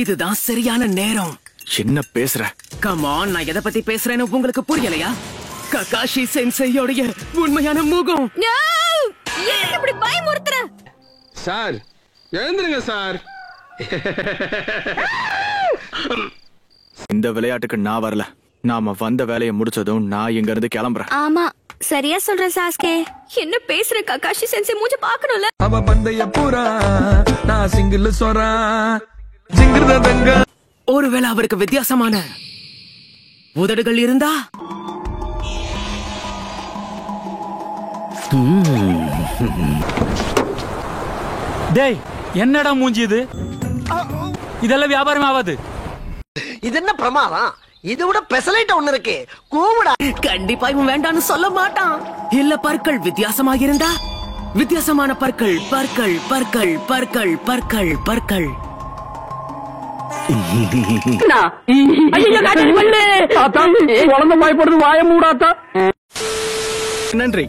இதுதான் சரியான நேரம். என்ன பேசுற? கம் ஆன், நான் எதை பத்தி பேசுறேன்னு உங்களுக்கு புரியலையா? ககாஷி சென்சேயோட உண்மையான முகம். ஏன் இப்படி பயமுறுத்துற? சார் எழுந்துருங்க சார். இந்த விளையாட்டுக்கு நான் வரல. நாம வந்த வேலையை முடிச்சதும் நான் இங்க இருந்து கிளம்புறேன். ஆமா, சரியா சொல்ற சாஸ்கே. என்ன பேசுற? ககாஷி சென்சே மூஞ்ச பாக்கணும்ல. அவ பந்தய பூரா நான் சிங்கிள் சொரா ஜிங்கிரதங்க. ஒருவேளை அவருக்கு வித்தியாசமான உதடுகள் இருந்தா? டேய், என்னடா மூஞ்சி இது? இதெல்லாம் வியாபாரம் ஆகாது. இது என்ன பிரமாதம்? இது விட பெசலைட் ஒண்ணு இருக்கு. கூவுடா. கண்டிப்பா இவன் வேண்டான்னு சொல்ல மாட்டான். இல்ல, பற்கள் வித்தியாசமாக இருந்தா? வித்தியாசமான பற்கள், பற்கள் பற்கள் பற்கள் பற்கள் பற்கள். நன்றி.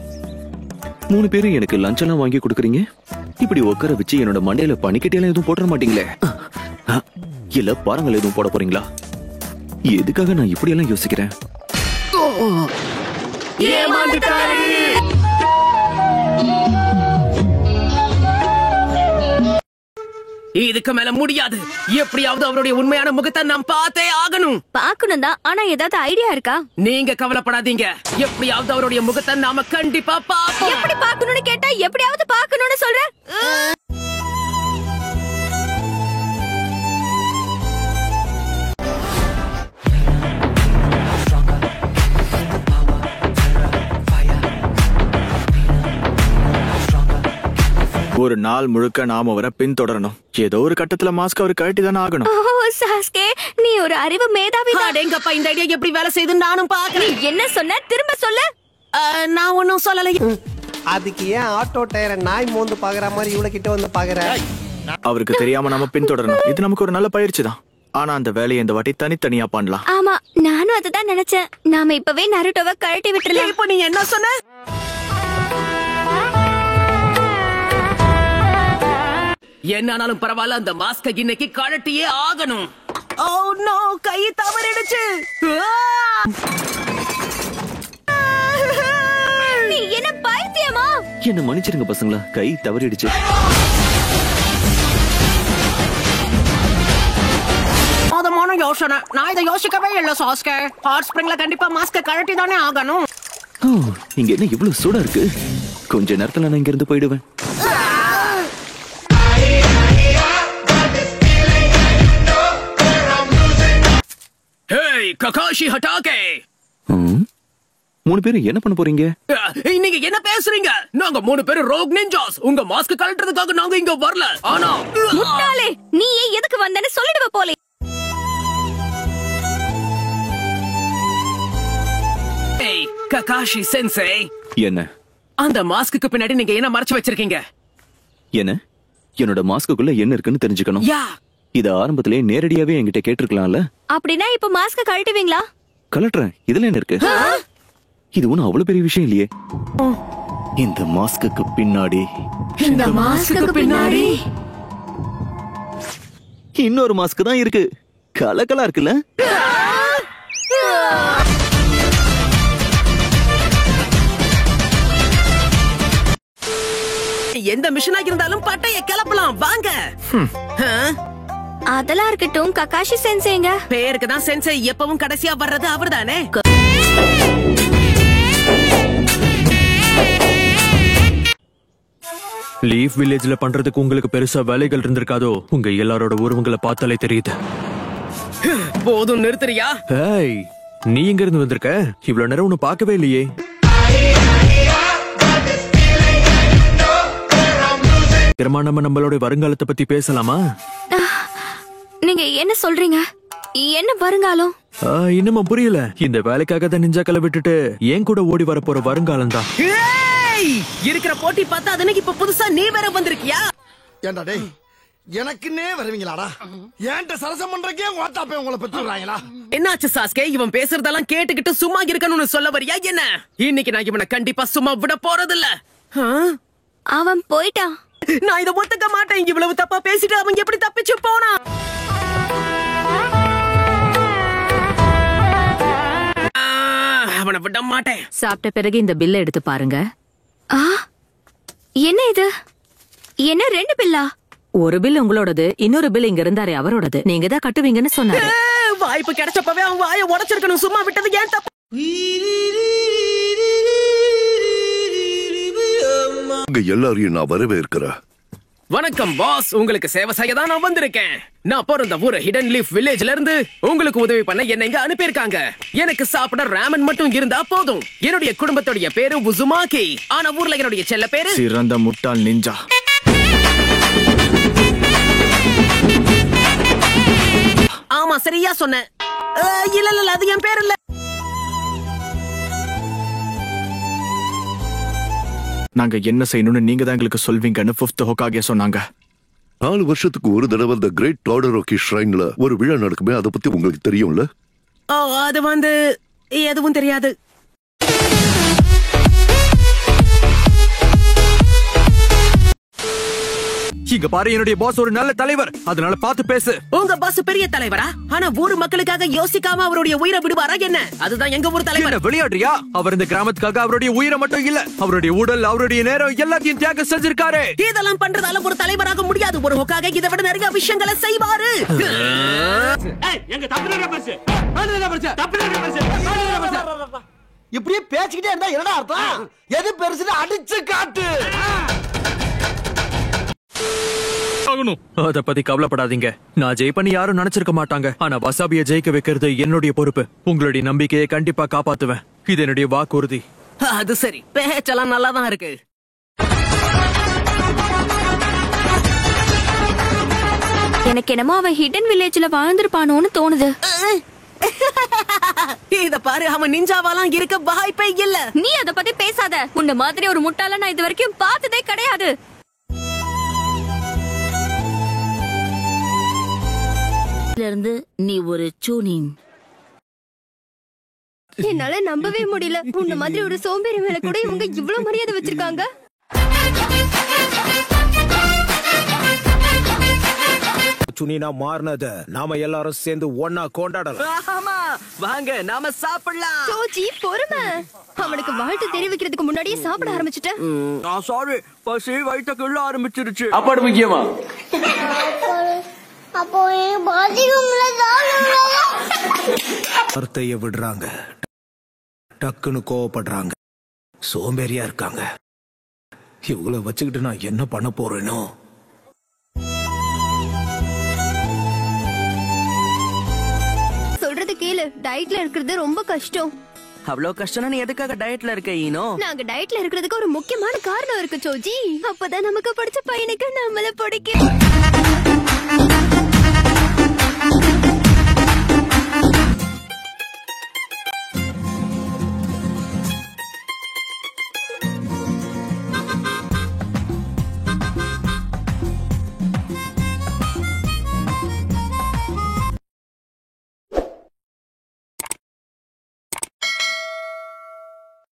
3 பேரும் எனக்கு லஞ்ச் எல்லாம் வாங்கி கொடுக்குறீங்க. இப்படி உட்கார வச்சு என்னோட மண்டையில பனிக்கட்டியெல்லாம் எதுவும் போட மாட்டீங்களே? இல்ல பாருங்கள் எதுவும் போட போறீங்களா? எதுக்காக நான் இப்படி எல்லாம் யோசிக்கிறேன்? இதுக்கு மேல முடியாது. எப்படியாவது அவருடைய உண்மையான முகத்தை நாம் பார்த்தே ஆகணும். பாக்கணும் தான், ஆனா ஏதாவது ஐடியா இருக்கா? நீங்க கவலைப்படாதீங்க. எப்படியாவது அவருடைய முகத்தை நாம கண்டிப்பா பார்ப்போம். எப்படி பாக்கணும்னு கேட்டா எப்படியாவது பாக்கணும்னு சொல்ற? ஒரு நாள் முழுக்க நாம அவரை பின்தொடரணும். ஏதோ ஒரு கட்டத்துல மாஸ்க் அவர் கழட்டி தானே ஆகணும். ஓ சாஸ்கே, நீ ஒரு அறிவு மேதாவி தான். அடேங்கப்பா, இந்த ஐடியா எப்படி வேலை செய்து நானும் நீ பாக்குறேன். என்ன சொன்ன? திரும்ப சொல்லு. நான் ஒன்னும் சொல்லல. அதுக்கு ஏன் ஆட்டோ டயரை நாய் மோந்து பாக்குற மாதிரி இவ்வளவு கிட்ட வந்து பாக்குற? அவருக்கு தெரியாம நாம பின்தொடரணும். இது நமக்கு ஒரு நல்ல பயிற்சி தான். ஆனா அந்த வேலையை இந்த வாட்டி தனித்தனியா பண்ணலாம். ஆமா, நானும் அதுதான் நினைச்சேன். நாம இப்பவே நருட்டோவை கழட்டி விட்டுறலாம். இப்போ நீ என்ன சொன்ன? என்னாலும் பரவாயில்ல, அந்த மாஸ்க இன்னைக்கு கழட்டியே ஆகணும். ஓ நோ, கை தவறிடுச்சு. நீ என்ன பைத்தியமா? என்ன மன்னிச்சிருங்க பசங்களா, கை தவறிடுச்சு. அதமான யோசனை. நான் இதை யோசிக்கவே இல்ல சாஸ்கே. ஹாட் ஸ்பிரிங்ல கண்டிப்பா மாஸ்க கழட்டி தானே ஆகணும். இங்க என்ன இவ்வளவு சூடா இருக்கு? கொஞ்ச நேரத்துல நான் இங்க இருந்து போயிடுவேன். Hey Kakashi ஹட்டாகே. 3 பேரும் என்ன பண்ண போறீங்க? நீங்க என்ன பேசுறீங்க? நாங்க 3 பேரும் ரோக் நிஞ்சாஸ். உங்க மாஸ்க் கழட்டுறதுக்காக நாங்க இங்க வரல. ஆனா முட்டாளே, நீ எதுக்கு வந்தன்னு சொல்லிடுவ போலே. ஏய் ககாஷி சென்சே, என்ன அந்த மாஸ்க்கு பின்னாடி நீங்க என்ன மறைச்சு வச்சிருக்கீங்க? என்ன? என்னோட மாஸ்க்குள்ள என்ன இருக்குன்னு தெரிஞ்சுக்கணும். யா, இத ஆரம்பத்திலே நேரடியாவே என்கிட்ட கேட்டிருக்கலாம்ல. அப்படின்னா இப்ப மாஸ்க கழட்டுவீங்களா? கலட்டுறேன். இதுல என்ன இருக்கு? இது ஒண்ணும் அவ்வளவு பெரிய விஷயம் இல்லையே. இந்த மாஸ்க்கு பின்னாடி இன்னொரு மாஸ்க் தான் இருக்கு. கலக்கலா இருக்குல்ல? எந்த மிஷனா இருந்தாலும் பட்டைய கிளப்பலாம் வாங்க. அதெல்லாம் இருக்கட்டும், ககாஷி சென்சேங்க. பேருக்கு தான் சென்சே, எப்பவும் கடைசியா வர்றது அவர்தானே. லீஃப் வில்லேஜ்ல பண்றதுக்கு உங்களுக்கு பெருசா வேலைகள் இருந்திருக்காதோ? உங்க எல்லாரோட உருவங்களை பார்த்தாலே தெரியுது. போதும், நிறுத்துறியா? ஏய், நீ எங்க இருந்து வந்திருக்க? இவ்வளவு நேரம் ஒண்ணு பார்க்கவே இல்லையே. திரும்ப நம்மளோட வருங்காலத்தை பத்தி பேசலாமா? நீங்க என்ன சொல்றீங்க? என்ன வருங்காலம்? இன்னும் புரியல. இந்த வேலைக்காக தான் நிஞ்சாக்களை விட்டுட்டு ஏன் கூட ஓடி வர போற வருங்காலம் தான். இருக்கிற போட்டி பார்த்தா அதுக்கு இப்ப புதுசா நீ வேற வந்திருக்கியா? ஏண்டா டேய், எனக்குன்னே வருவீங்களாடா? ஏன்ட்ட சரசம் பண்றக்கே வாட்டாப்பே உங்களை பெற்றுறாங்களா? என்னாச்சு சாஸ்கே? இவன் பேசுறதெல்லாம் கேட்டுக்கிட்டு சும்மா இருக்கணும்னு சொல்ல வரியா என்ன? இன்னைக்கு நான் இவனை கண்டிப்பா சும்மா விட போறதில்ல. அவன் போயிட்டான். நான் இதை ஒத்துக்க மாட்டேன். இவ்வளவு தப்பா பேசிட்டு அவன் எப்படி தப்பிச்சு போனா? அவனை விட மாட்டேன். சாப்பிட்ட பிறகு இந்த பில்ல எடுத்து பாருங்க. என்ன இது? என்ன 2 பில்லா? ஒரு பில் உங்களோடது, இன்னொரு பில் இங்க இருந்தாரே அவரோடது. நீங்க தான் கட்டுவீங்கன்னு சொன்னாரு. வாய்ப்பு கிடைச்சப்பவே அவன் வாயை உடைச்சிருக்கணும். சும்மா விட்டது ஏன் தப்பு? எல்லாரையும் நான் வரவேற்கிறேன். வணக்கம் பாஸ், உங்களுக்கு சேவை செய்ய தான் நான் வந்திருக்கேன். நான் பிறந்த ஊர் ஹிடன் லீஃப் வில்லேஜ்ல இருந்து உங்களுக்கு உதவி பண்ண என்ன இங்க அனுப்பியிருக்காங்க. எனக்கு சாப்பிட ராமன் மட்டும் இருந்தா போதும். என்னுடைய குடும்பத்துடைய பேரு உசுமாக்கி. ஆனா ஊர்ல என்னுடைய செல்ல பேரு சிறந்த முட்டாள் நிஞ்சா. ஆமா சரியா சொன்னேன். இல்ல அது என் பேர் இல்ல. நாங்க என்ன செய்யணும்னு நீங்க தான் எங்களுக்கு சொல்வீங்கன்னு 5th ஹோகாகே சொன்னாங்க. 4 வருஷத்துக்கு ஒரு தடவை இந்த கிரேட் டாடரோக்கி ஷ்ரைன்ல ஒரு விழா நடக்குமே, அதை பத்தி உங்களுக்கு தெரியும்ல? அது எதுவும் தெரியாது. இங்க பாரு, என்னுடைய பாஸ் ஒரு நல்ல தலைவர், அதனால பார்த்து பேசு. உங்க பாஸ் பெரிய தலைவரா? ஆனா ஊர் மக்களுக்காக யோசிக்காம அவருடைய உயிரை விடுவாரா என்ன? அதுதான் எங்க ஊர் தலைவர். விளையாடுறியா? அவர் இந்த கிராமத்துக்காக அவருடைய உயிரை மட்டும் இல்ல, அவருடைய உடல், அவருடைய நேரம் எல்லாத்தையும் தியாகம் செஞ்சிருக்காரு. இதெல்லாம் பண்றதால ஒரு தலைவராக முடியாது. ஒரு ஹோகாகே இதை விட நிறைய விஷயங்களை செய்வாரு. இப்படியே பேசிக்கிட்டே இருந்தா என்னடா அர்த்தம்? எது பெருசுன்னு அடிச்சு காட்டு. அத பத்தி கவலைப்படாதீங்க. நான் ஜெயிப்பேன்னு யாரும் நினைச்சிருக்க மாட்டாங்க. ஆனா வசாபிய ஜெயிக்க வைக்கிறது என்னுடைய பொறுப்பு. உங்களுடைய நம்பிக்கையை கண்டிப்பா காப்பாத்துவேன். இது என்னுடைய வாக்குறுதி. அது சரி, பேச்செல்லாம் நல்லா தான் இருக்கு. எனக்கு என்னமோ அவன் ஹிடன் வில்லேஜ்ல வாழ்ந்திருப்பானோன்னு தோணுது. இத பாரு, அவன் நிஞ்சாவாலாம் இருக்க வாய்ப்பே இல்ல. நீ அத பத்தி பேசாத. உன்ன மாதிரி ஒரு முட்டாள நான் இது வரைக்கும் பார்த்ததே கிடையாது. நீ ஒரு சூனின். என்னால நம்பவே முடியல. உன்ன மாதிரி ஒரு சோம்பேறி மேல கூட இவங்க இவ்வளவு மரியாதை வச்சிருக்காங்க. சுனினா மாறினத நாம எல்லாரும் சேர்ந்து ஒன்னா கொண்டாடலாம். ஆமா, வாங்க நாம சாப்பிடலாம். சோஜி பொறுமை. அவனுக்கு வாழ்த்து தெரிவிக்கிறதுக்கு முன்னாடியே சாப்பிட ஆரம்பிச்சிட்டேன். சாரி, பசி வயிற்றுக்குள்ள ஆரம்பிச்சிருச்சு. சாப்பாடு முக்கியமா? அப்போ வார்த்தைய விடுறாங்க, டக்குன்னு கோவப்படுறாங்க, சோம்பேறியா இருக்காங்க. இவங்கள வச்சுக்கிட்டு நான் என்ன பண்ண போறேனோ? சொல்றது கேளு, டயட்ல இருக்கிறது ரொம்ப கஷ்டம். அவ்வளவு கஷ்டம்னா நீ எதுக்காக டயட்ல இருக்க ஈனோ? நாங்க டயட்ல இருக்கிறதுக்கு ஒரு முக்கியமான காரணம் இருக்கு சோஜி. அப்பதான் நமக்கு பிடிச்ச பையனுக்கு நம்மள பிடிக்கும்.